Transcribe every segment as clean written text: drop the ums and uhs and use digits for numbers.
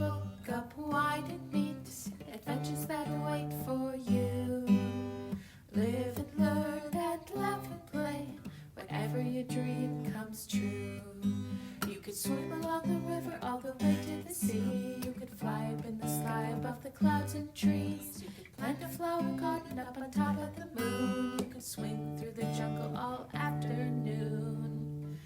book up wide and meet adventures that wait for you. Live and learn and laugh and play whenever your dream comes true. You could swim along the river all the way to the sea. You could fly up in the sky above the clouds and trees. You could plant a flower garden up on top of the moon. You could swing through the jungle all afternoon.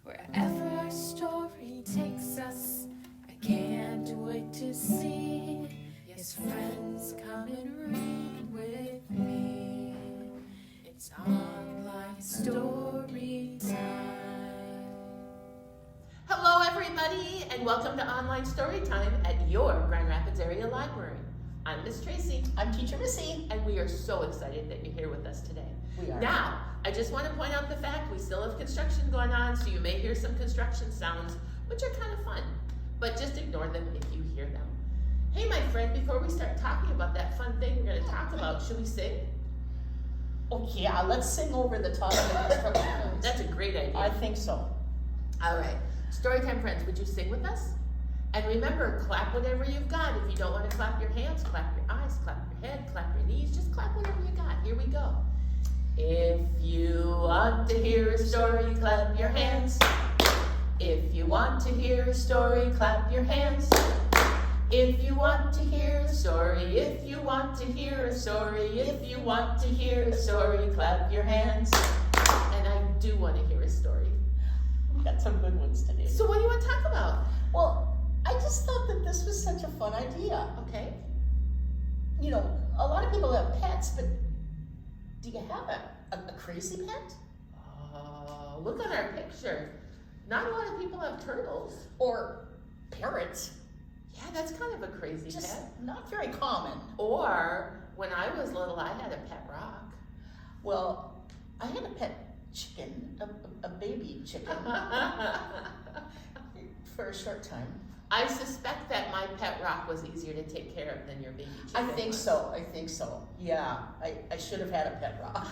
Wherever our story takes us, I can't wait to see. Yes, friends, come and read with me. It's Online Storytime. Hello everybody, and welcome to Online Storytime at your Grand Rapids Area Library. I'm Miss Tracy. I'm Teacher Missy. And we are so excited that you're here with us today. We are. Now, I just want to point out the fact we still have construction going on, so you may hear some construction sounds, which are kind of fun, but just ignore them if you hear them. Hey, my friend, before we start talking about that fun thing we're going to talk about, should we sing? Oh yeah, let's sing over the top of the construction. That's a great idea. I think so. All right. Storytime friends, would you sing with us? And remember, clap whatever you've got. If you don't want to clap your hands, clap your eyes, clap your head, clap your knees, just clap whatever you got. Here we go. If you want to hear a story, clap your hands. If you want to hear a story, clap your hands. If you want to hear a story, if you want to hear a story, if you want to hear a story, clap your hands. And I do want to hear a story. We've got some good ones today. So what do you want to talk about? Well, I just thought that this was such a fun idea. Okay. You know, a lot of people have pets, but do you have a crazy pet? Look at our picture. Not a lot of people have turtles. Or parrots? Yeah, that's kind of a crazy Just pet. not very common. Or, when I was little, I had a pet rock. Well, I had a pet chicken, a baby chicken, for a short time. I suspect that my pet rock was easier to take care of than your baby chicken. I think so. Yeah, I should have had a pet rock.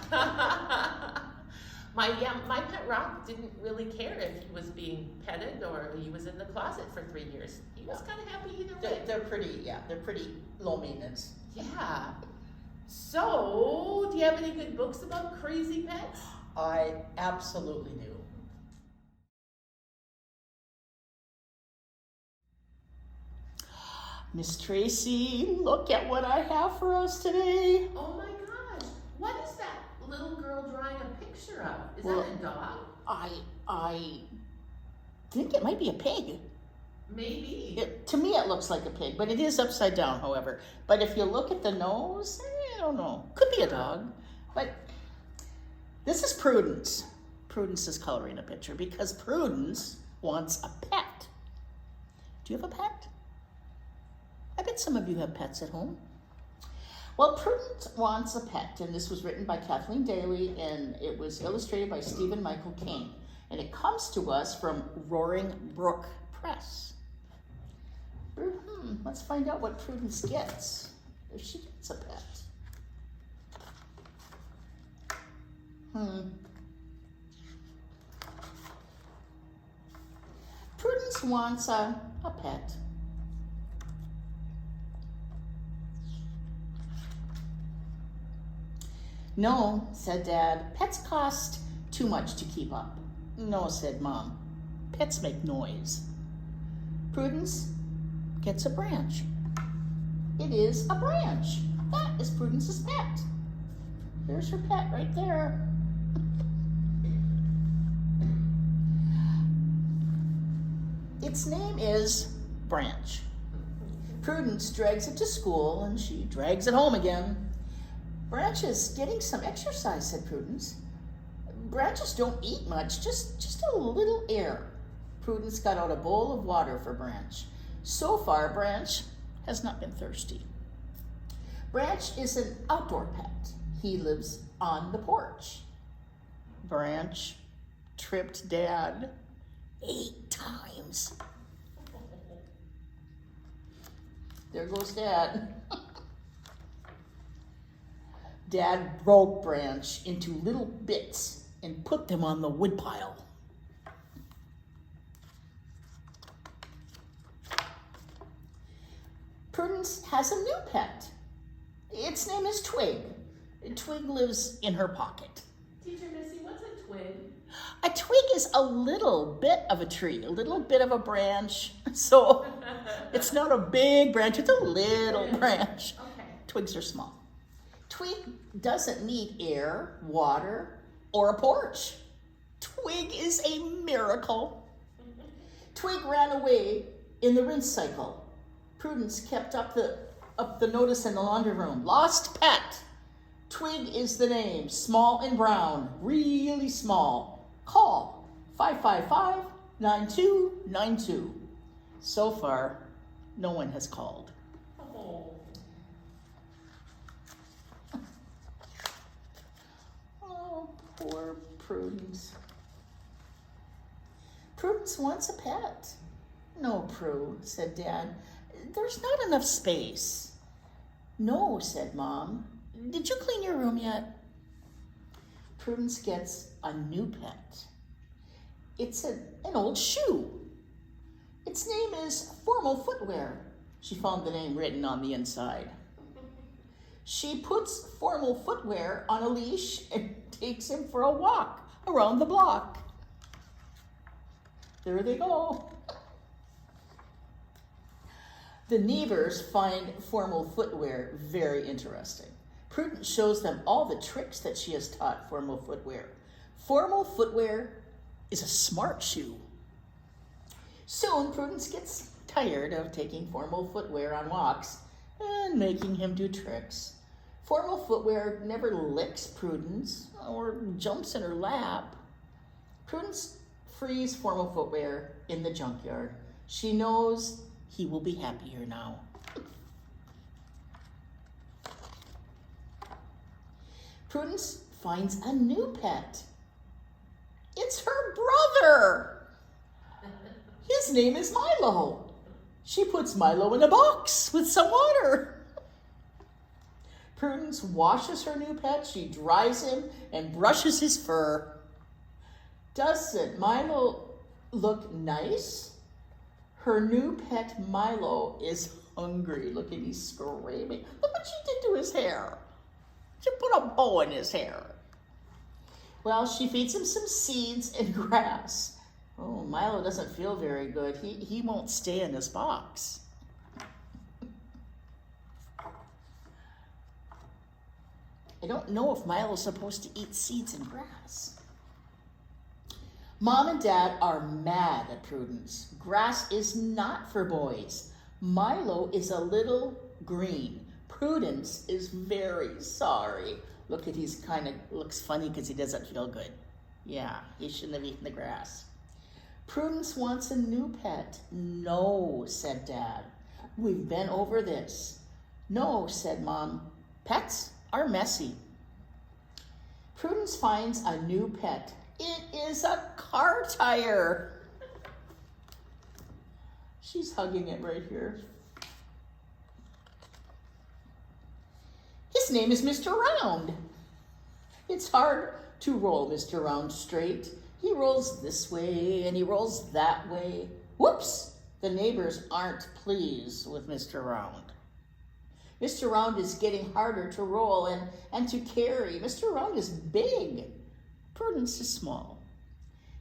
My pet rock didn't really care if he was being petted or he was in the closet for 3 years. He was kind of happy either way. They're pretty low maintenance. Yeah. So, do you have any good books about crazy pets? I absolutely do. Miss Tracy, look at what I have for us today. Oh my gosh. What is that little girl drawing a picture of? Is Well, that a dog? I think it might be a pig. Maybe. To me it looks like a pig, but it is upside down, however. But if you look at the nose, I don't know. Could be a dog. But this is Prudence. Prudence is coloring a picture because Prudence wants a pet. Do you have a pet? I bet some of you have pets at home. Well, Prudence wants a pet, and this was written by Kathleen Daly, and it was illustrated by Stephen Michael King. And it comes to us from Roaring Brook Press. Let's find out what Prudence gets, if she gets a pet. Prudence wants a pet. No, said Dad, pets cost too much to keep up. No, said Mom, pets make noise. Prudence gets a branch. It is a branch. That is Prudence's pet. There's her pet right there. Its name is Branch. Prudence drags it to school and she drags it home again. Branch is getting some exercise, said Prudence. Branches don't eat much, just a little air. Prudence got out a bowl of water for Branch. So far, Branch has not been thirsty. Branch is an outdoor pet. He lives on the porch. Branch tripped Dad 8 times. There goes Dad. Dad broke Branch into little bits and put them on the woodpile. Prudence has a new pet. Its name is Twig. Twig lives in her pocket. Teacher Missy, what's a twig? A twig is a little bit of a tree, a little bit of a branch. So it's not a big branch, it's a little branch. Okay. Twigs are small. Twig doesn't need air, water, or a porch. Twig is a miracle. Twig ran away in the rinse cycle. Prudence kept up the notice in the laundry room. Lost pet. Twig is the name, small and brown, really small. Call 555-9292. So far, no one has called. Oh. Oh, poor Prudence. Prudence wants a pet. No, Prue, said Dad. There's not enough space. No, said Mom. Did you clean your room yet? Prudence gets a new pet. It's an old shoe. Its name is Formal Footwear. She found the name written on the inside. She puts Formal Footwear on a leash and takes him for a walk around the block. There they go. The Nevers find Formal Footwear very interesting. Prudence shows them all the tricks that she has taught Formal Footwear. Formal Footwear is a smart shoe. Soon, Prudence gets tired of taking Formal Footwear on walks and making him do tricks. Formal Footwear never licks Prudence or jumps in her lap. Prudence frees Formal Footwear in the junkyard. She knows he will be happier now. Prudence finds a new pet. It's her brother. His name is Milo. She puts Milo in a box with some water. Prudence washes her new pet. She dries him and brushes his fur. Doesn't Milo look nice? Her new pet Milo is hungry. Look at he's screaming. Look what she did to his hair. She put a bow in his hair. Well, she feeds him some seeds and grass. Oh, Milo doesn't feel very good. He won't stay in his box. I don't know if Milo's supposed to eat seeds and grass. Mom and Dad are mad at Prudence. Grass is not for boys. Milo is a little green. Prudence is very sorry. Look at he's kind of looks funny because he doesn't feel good. Yeah, he shouldn't have eaten the grass. Prudence wants a new pet. No, said Dad. We've been over this. No, said Mom. Pets are messy. Prudence finds a new pet. It is a car tire. She's hugging it right here. His name is Mr. Round. It's hard to roll Mr. Round straight. He rolls this way and he rolls that way. Whoops! The neighbors aren't pleased with Mr. Round. Mr. Round is getting harder to roll and to carry. Mr. Round is big. Prudence is small.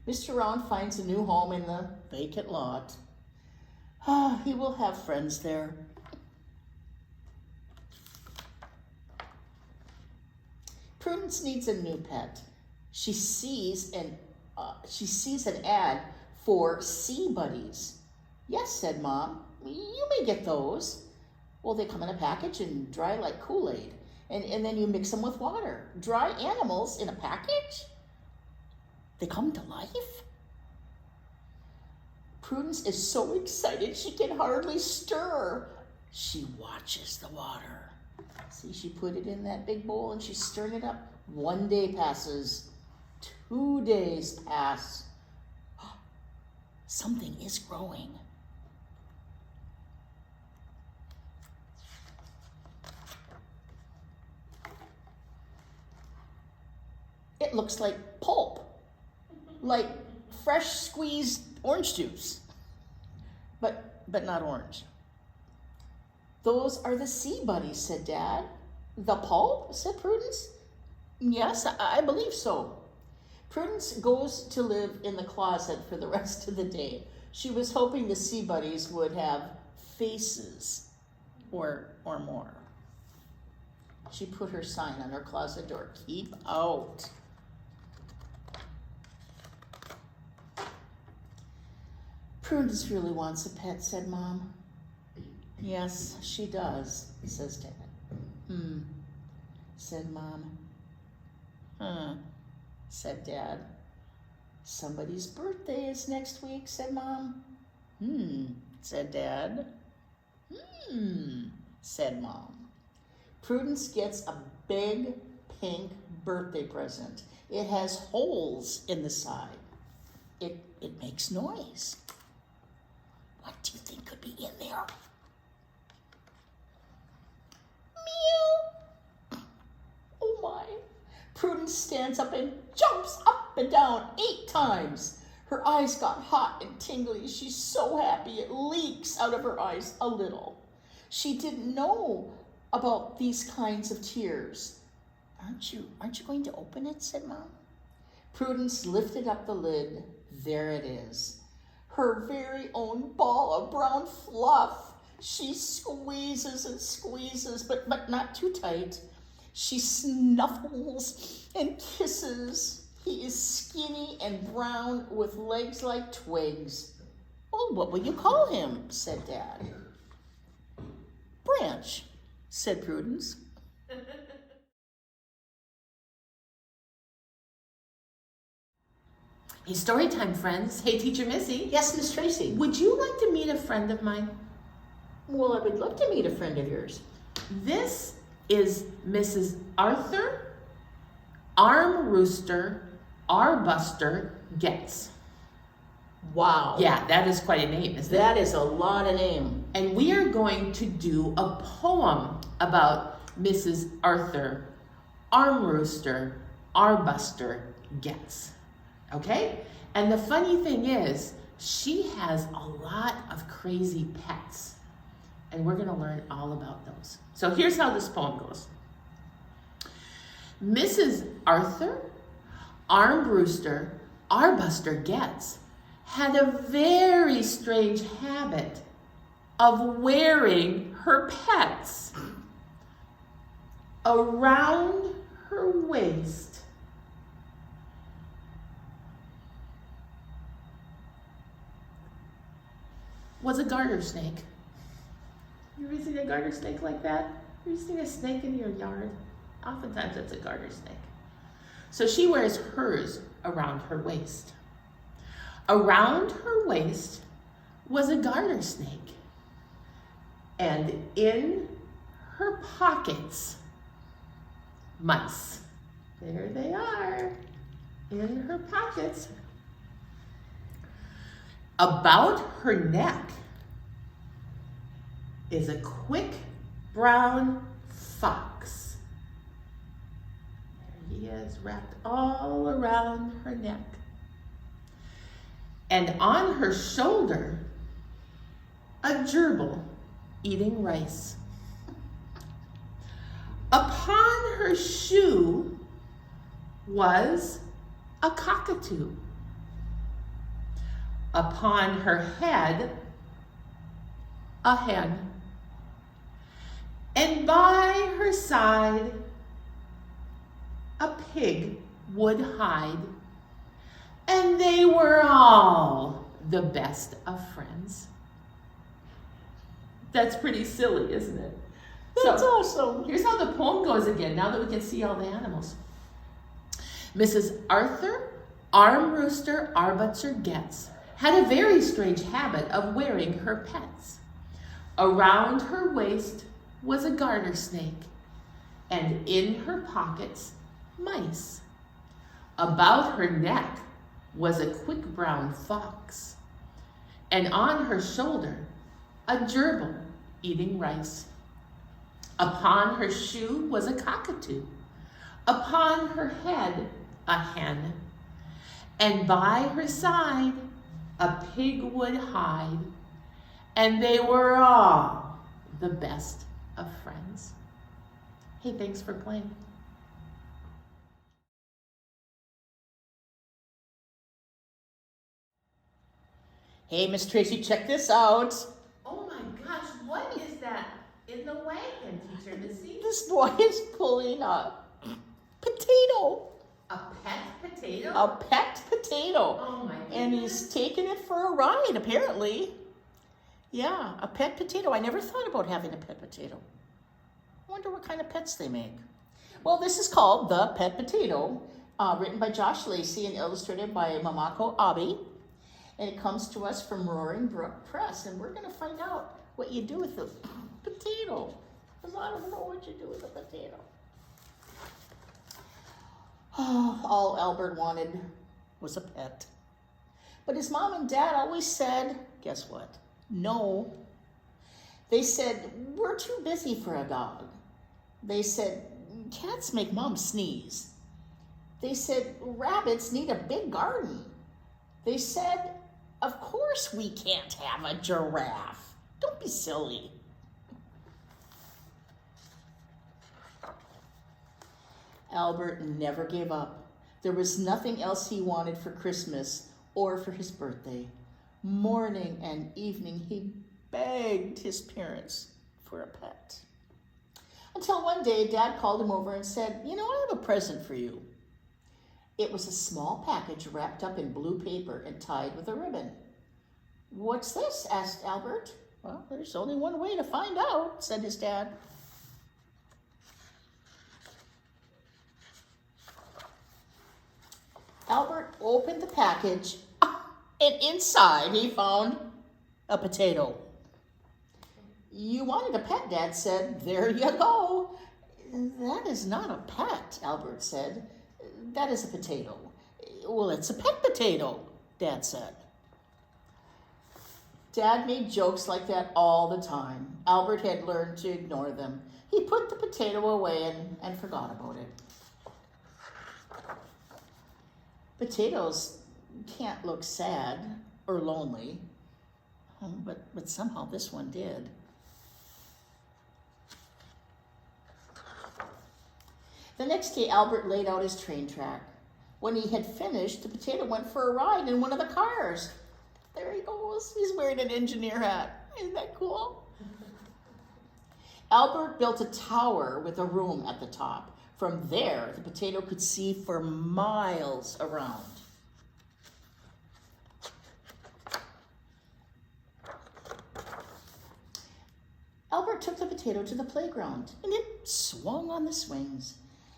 Mr. Round finds a new home in the vacant lot. He will have friends there. Prudence needs a new pet. She sees an ad for Sea Buddies. Yes, said Mom. You may get those. Well, they come in a package and dry like Kool-Aid. And then you mix them with water. Dry animals in a package? They come to life? Prudence is so excited she can hardly stir. She watches the water. See, she put it in that big bowl and she's stirring it up. 1 day passes. 2 days pass. Something is growing. It looks like pulp, like fresh squeezed orange juice, but not orange. Those are the sea buddies, said Dad. The pulp, said Prudence. Yes, I believe so. Prudence goes to live in the closet for the rest of the day. She was hoping the sea buddies would have faces or more. She put her sign on her closet door, keep out. Prudence really wants a pet, said Mom. Yes, she does, says Dad. Said Mom. Said Dad. Somebody's birthday is next week, said Mom. Said Dad. Said Mom. Prudence gets a big pink birthday present. It has holes in the side. It makes noise. What do you think could be in there? Meow. Oh my. Prudence stands up and jumps up and down 8 times. Her eyes got hot and tingly. She's so happy it leaks out of her eyes a little. She didn't know about these kinds of tears. Aren't you going to open it, said Mom. Prudence lifted up the lid. There it is. Her very own ball of brown fluff. She squeezes and squeezes, but not too tight. She snuffles and kisses. He is skinny and brown with legs like twigs. Well, what will you call him? Said Dad. Branch, said Prudence. Hey, story time, friends. Hey, Teacher Missy. Yes, Miss Tracy. Would you like to meet a friend of mine? Well, I would love to meet a friend of yours. This is Mrs. Arthur Arm Rooster Arbuster Getz. Wow. Yeah, that is quite a name, isn't it? That is a lot of name. And we are going to do a poem about Mrs. Arthur Arm Rooster Arbuster Getz. Okay? And the funny thing is, she has a lot of crazy pets. And we're going to learn all about those. So here's how this poem goes. Mrs. Arthur Arm Rooster Arbuster Getz had a very strange habit of wearing her pets around her waist. Was a garter snake. You ever seen a garter snake like that? You ever seen a snake in your yard? Oftentimes it's a garter snake. So she wears hers around her waist. Around her waist was a garter snake. And in her pockets, mice. There they are, in her pockets. About her neck is a quick brown fox. There he is, wrapped all around her neck. And on her shoulder, a gerbil eating rice. Upon her shoe was a cockatoo. Upon her head, a hen. And by her side, a pig would hide. And they were all the best of friends. That's pretty silly, isn't it? That's awesome. Here's how the poem goes again, now that we can see all the animals. Mrs. Arthur Arm Rooster Arbuster Getz had a very strange habit of wearing her pets. Around her waist was a garter snake, and in her pockets, mice. About her neck was a quick brown fox, and on her shoulder, a gerbil eating rice. Upon her shoe was a cockatoo. Upon her head, a hen. And by her side, a pig would hide. And they were all the best of friends. Hey, thanks for playing. Hey, Miss Tracy, check this out. Oh my gosh, what is that in the wagon, Teacher Missy? This boy is pulling a potato. A pet potato? A pet potato. Oh my goodness. And he's taking it for a ride, apparently. Yeah, a pet potato. I never thought about having a pet potato. I wonder what kind of pets they make. Well, this is called The Pet Potato, written by Josh Lacey and illustrated by Mamako Abe. And it comes to us from Roaring Brook Press. And we're going to find out what you do with the potato. Because I don't know what you do with a potato. Oh, all Albert wanted was a pet. But his mom and dad always said, guess what? No. They said, we're too busy for a dog. They said, cats make mom sneeze. They said, rabbits need a big garden. They said, of course we can't have a giraffe. Don't be silly. Albert never gave up. There was nothing else he wanted for Christmas or for his birthday. Morning and evening, he begged his parents for a pet. Until one day, Dad called him over and said, you know, I have a present for you. It was a small package wrapped up in blue paper and tied with a ribbon. What's this? Asked Albert. Well, there's only one way to find out, said his dad. Albert opened the package, and inside he found a potato. You wanted a pet, Dad said. There you go. That is not a pet, Albert said. That is a potato. Well, it's a pet potato, Dad said. Dad made jokes like that all the time. Albert had learned to ignore them. He put the potato away and forgot about it. Potatoes can't look sad or lonely, but somehow this one did. The next day, Albert laid out his train track. When he had finished, the potato went for a ride in one of the cars. There he goes. He's wearing an engineer hat. Isn't that cool? Albert built a tower with a room at the top. From there, the potato could see for miles around. Albert took the potato to the playground, and it swung on the swings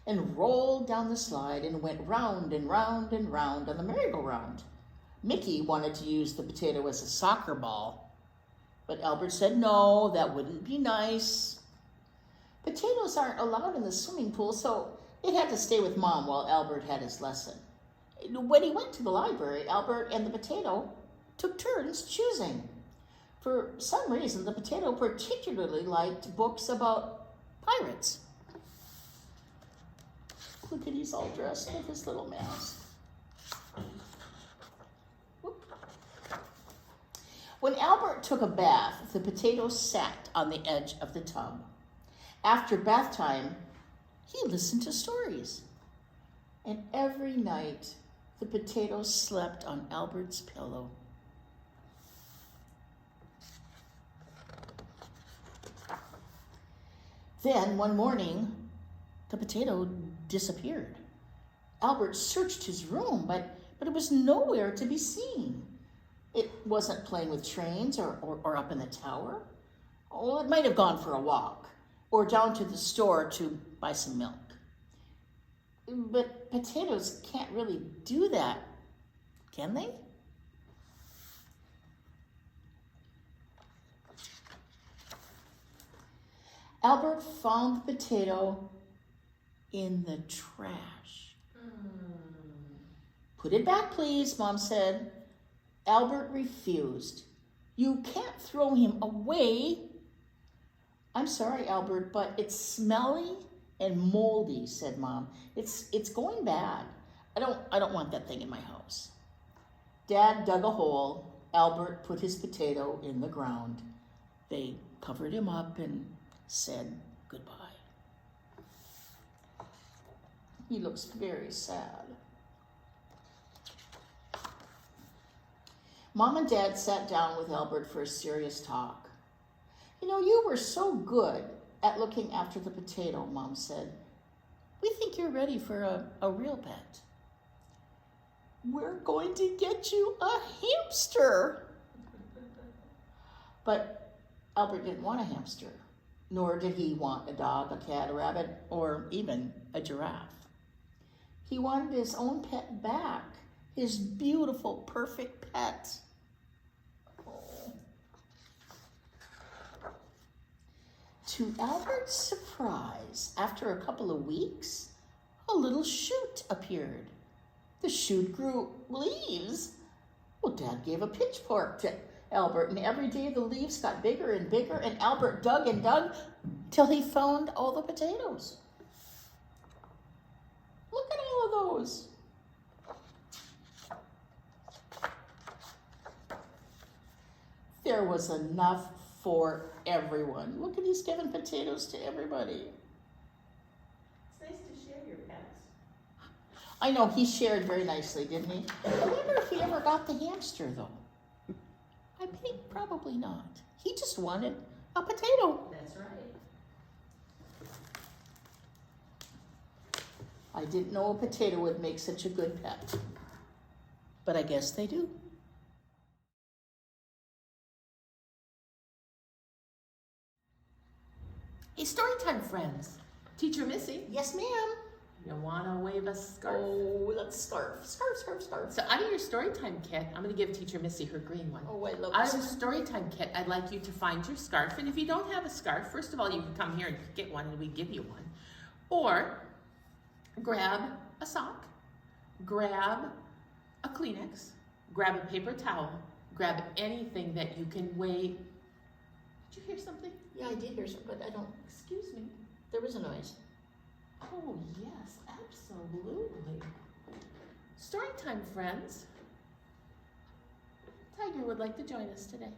and rolled down the slide and went round and round and round on the merry-go-round. Mickey wanted to use the potato as a soccer ball, but Albert said no, that wouldn't be nice. Potatoes aren't allowed in the swimming pool, so it had to stay with Mom while Albert had his lesson. When he went to the library, Albert and the potato took turns choosing. For some reason, the potato particularly liked books about pirates. Look at he's all dressed with his little mask. Whoop. When Albert took a bath, the potato sat on the edge of the tub. After bath time, he listened to stories. And every night, the potato slept on Albert's pillow. Then, one morning, the potato disappeared. Albert searched his room, but it was nowhere to be seen. It wasn't playing with trains or up in the tower. Well, it might have gone for a walk or down to the store to buy some milk. But potatoes can't really do that, can they? Albert found the potato in the trash. Put it back, please, Mom said. Albert refused. You can't throw him away. I'm sorry, Albert, but it's smelly and moldy, said Mom. It's going bad. I don't want that thing in my house. Dad dug a hole. Albert put his potato in the ground. They covered him up and said goodbye. He looks very sad. Mom and Dad sat down with Albert for a serious talk. You know, you were so good at looking after the potato, Mom said. We think you're ready for a real pet. We're going to get you a hamster. But Albert didn't want a hamster, nor did he want a dog, a cat, a rabbit, or even a giraffe. He wanted his own pet back, his beautiful, perfect pet. Oh. To Albert's surprise, after a couple of weeks, a little shoot appeared. The shoot grew leaves. Well, Dad gave a pitchfork to Albert, and every day the leaves got bigger and bigger, and Albert dug and dug till he found all the potatoes. Look at all of those. There was enough for everyone. Look at he's giving potatoes to everybody. It's nice to share your pets. I know, he shared very nicely, didn't he? I wonder if he ever got the hamster, though. I think probably not. He just wanted a potato. That's right. I didn't know a potato would make such a good pet, but I guess they do. Hey, Storytime friends. Teacher Missy, Yes, ma'am. you want to wave a scarf? Oh, that's scarf. Scarf, scarf, scarf. So out of your Storytime kit, I'm going to give Teacher Missy her green one. Oh, I love Out of this. the Storytime kit, I'd like you to find your scarf. And if you don't have a scarf, first of all, you can come here and get one and we give you one. Or grab a sock, grab a Kleenex, grab a paper towel, grab anything that you can weigh. Did you hear something? Yeah, I did hear some, but I don't. Excuse me. There was a noise. Oh, yes, absolutely. Storytime friends. Tiger would like to join us today.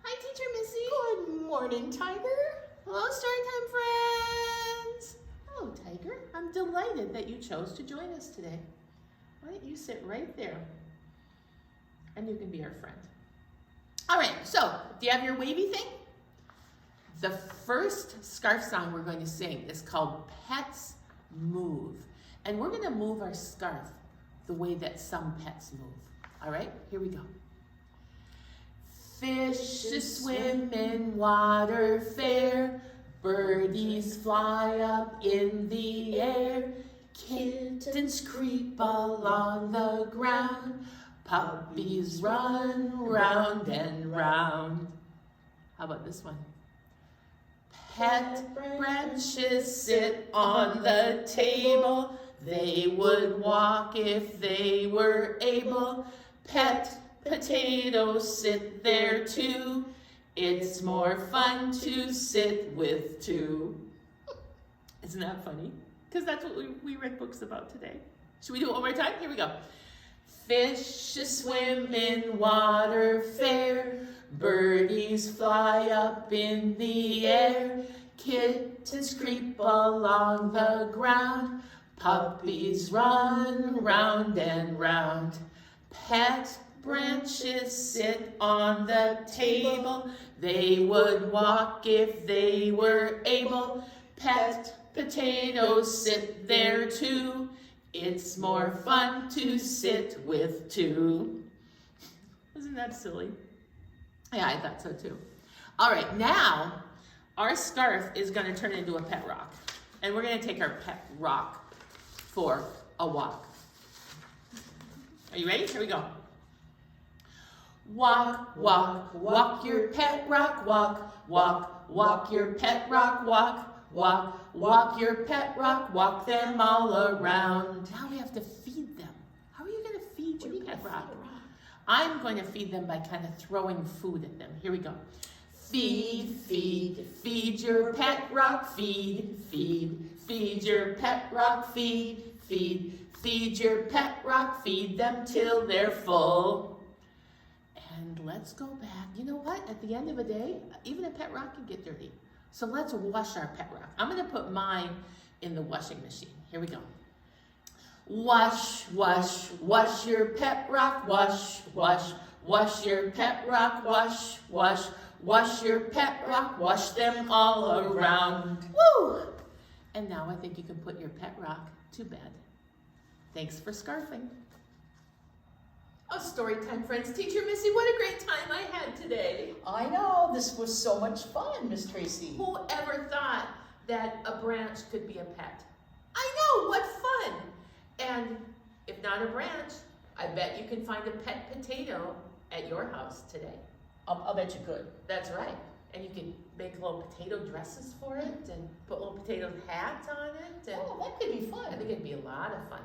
Hi, Teacher Missy. Good morning, Tiger. Hello, Storytime friends. Hello, Tiger. I'm delighted that you chose to join us today. Why don't you sit right there and you can be our friend. All right, so do you have your wavy thing? The first scarf song we're going to sing is called Pets Move. And we're going to move our scarf the way that some pets move. All right, here we go. Fishes swim in water fair, birdies fly up in the air, kittens creep along the ground, puppies run round and round. How about this one? Pet branches sit on the table, they would walk if they were able. Pet potatoes sit there too, it's more fun to sit with two. Isn't that funny? Because that's what we read books about today. Should we do it one more time? Here we go. Fishes swim in water fair, birdies fly up in the air, kittens creep along the ground, puppies run round and round. Pet branches sit on the table, they would walk if they were able. Pet potatoes sit there too, it's more fun to sit with two. Isn't that silly? Yeah, I thought so too. All right, now our scarf is going to turn into a pet rock. And we're going to take our pet rock for a walk. Are you ready? Here we go. Walk, walk, walk your pet rock, walk, walk, walk your pet rock, walk, walk, walk your pet rock, walk them all around. Now we have to feed them. How are you going to feed your pet rock? I'm going to feed them by kind of throwing food at them. Here we go. Feed, feed, feed your pet rock, feed, feed, feed your pet rock, feed, feed, feed your pet rock, feed them till they're full. And let's go back. You know what? At the end of the day, even a pet rock can get dirty. So let's wash our pet rock. I'm going to put mine in the washing machine. Here we go. Wash, wash, wash your pet rock. Wash, wash, wash your pet rock. Wash, wash, wash your pet rock. Wash them all around. Woo! And now I think you can put your pet rock to bed. Thanks for scarfing. Oh, story time, friends. Teacher Missy, what a great time I had today. I know, this was so much fun, Miss Tracy. Who ever thought that a branch could be a pet? I know, what fun. And if not a branch, I bet you can find a pet potato at your house today. I'll bet you could. That's right. And you can make little potato dresses for it and put little potato hats on it. And Oh, that could be I fun. think it'd be a lot of fun.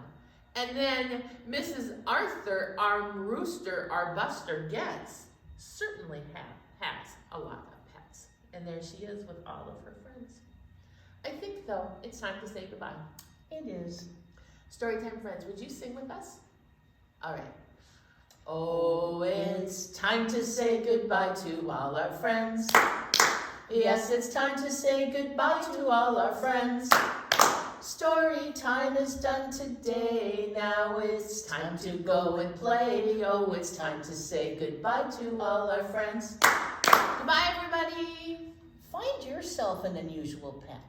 And then Mrs. Arthur, our rooster, our buster, gets certainly has a lot of pets. And there she is with all of her friends. I think, though, it's time to say goodbye. It is. Storytime friends, would you sing with us? All right. Oh, it's time to say goodbye to all our friends. Yes, it's time to say goodbye to all our friends. Story time is done today. Now it's time to go and play. Oh, it's time to say goodbye to all our friends. Goodbye, everybody. Find yourself an unusual pet.